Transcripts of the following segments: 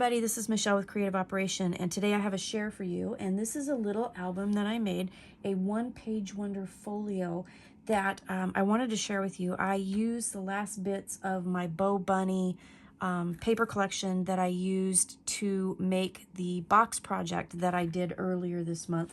everybody, this is Michelle with Creative Operation, and today I have a share for you, and this is a little album that I made, a one-page wonder folio that I wanted to share with you. I used the last bits of my Bo Bunny paper collection that I used to make the box project that I did earlier this month.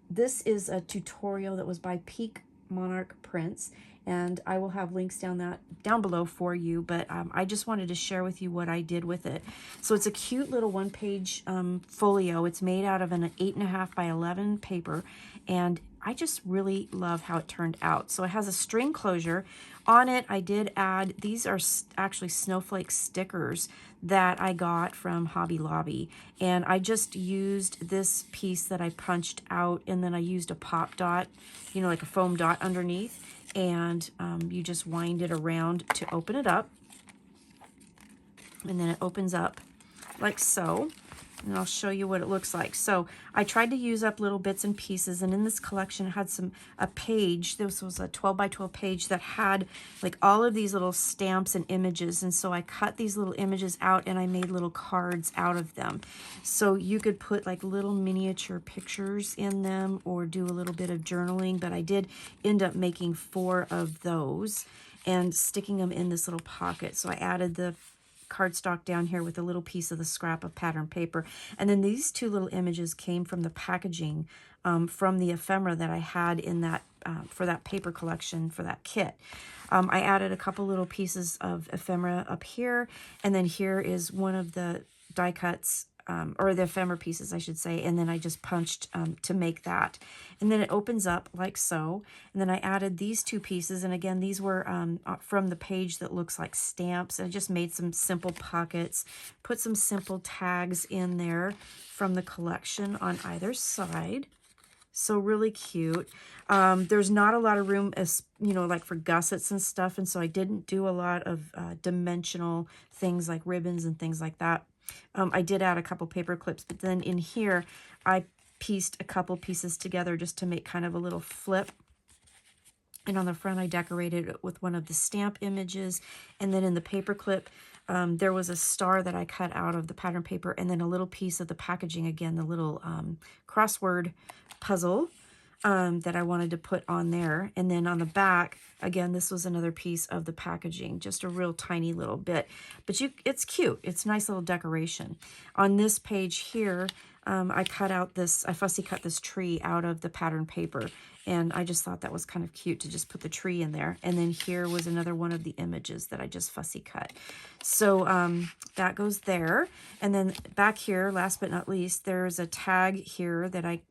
This is a tutorial that was by Pink Monarch Prints, and I will have links down below for you, but I just wanted to share with you what I did with it. So it's a cute little one-page folio. It's made out of an 8.5 by 11 paper, and I just really love how it turned out. So it has a string closure. On it, I did add, these are actually snowflake stickers that I got from Hobby Lobby, and I just used this piece that I punched out, and then I used a pop dot, you know, like a foam dot underneath, and you just wind it around to open it up, and then it opens up like so. And I'll show you what it looks like. So I tried to use up little bits and pieces, and in this collection it had a page. This was a 12 by 12 page that had like all of these little stamps and images, and so I cut these little images out and I made little cards out of them. So you could put like little miniature pictures in them or do a little bit of journaling, but I did end up making 4 of those and sticking them in this little pocket. So I added the cardstock down here with a little piece of the scrap of pattern paper, and then these 2 little images came from the packaging from the ephemera that I had in that for that paper collection for that kit. I added a couple little pieces of ephemera up here, and then here is one of the die cuts, or the ephemera pieces, I should say, and then I just punched to make that. And then it opens up like so, and then I added these 2 pieces, and again, these were from the page that looks like stamps. I just made some simple pockets, put some simple tags in there from the collection on either side. So really cute. There's not a lot of room, as you know, like for gussets and stuff, and so I didn't do a lot of dimensional things like ribbons and things like that. I did add a couple paper clips, but then in here I pieced a couple pieces together just to make kind of a little flip. And on the front I decorated it with one of the stamp images, and then in the paper clip there was a star that I cut out of the pattern paper, and then a little piece of the packaging, again the little crossword puzzle that I wanted to put on there. And then on the back, again, this was another piece of the packaging, just a real tiny little bit, but it's cute. It's a nice little decoration. On this page here, I fussy cut this tree out of the pattern paper, and I just thought that was kind of cute to just put the tree in there. And then here was another one of the images that I just fussy cut. So that goes there. And then back here, last but not least, there's a tag here that I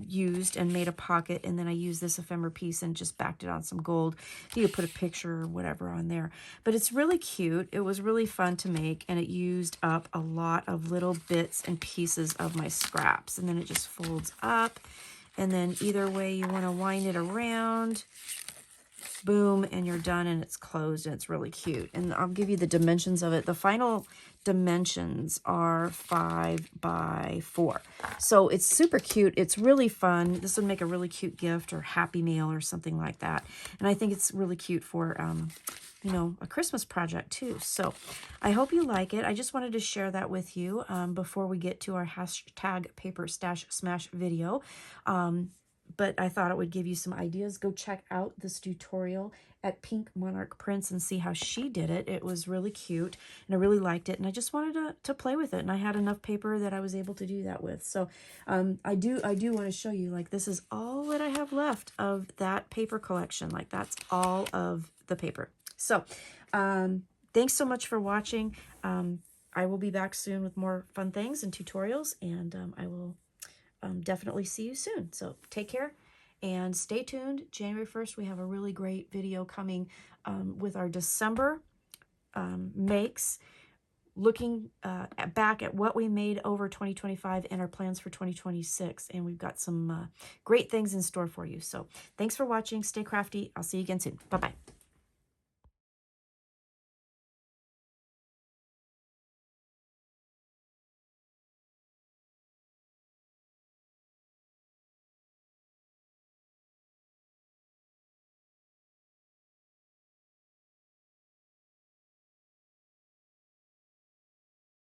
used and made a pocket, and then I used this ephemera piece and just backed it on some gold. You could put a picture or whatever on there, but it's really cute. It was really fun to make, and it used up a lot of little bits and pieces of my scraps. And then it just folds up, and then either way you want to wind it around, boom, and you're done, and it's closed, and it's really cute. And I'll give you the dimensions of it. The final dimensions are 5 by 4. So it's super cute. It's really fun. This would make a really cute gift or Happy Meal or something like that. And I think it's really cute for, you know, a Christmas project too. So I hope you like it. I just wanted to share that with you before we get to our hashtag Paper Stash Smash video. But I thought it would give you some ideas. Go check out this tutorial at Pink Monarch Prints and see how she did it. It was really cute, and I really liked it, and I just wanted to play with it, and I had enough paper that I was able to do that with. So I do want to show you, like, this is all that I have left of that paper collection. Like, that's all of the paper. So thanks so much for watching. I will be back soon with more fun things and tutorials, and I will definitely see you soon. So take care and stay tuned. January 1st, we have a really great video coming with our December makes, looking back at what we made over 2025 and our plans for 2026. And we've got some great things in store for you. So thanks for watching. Stay crafty. I'll see you again soon. Bye-bye.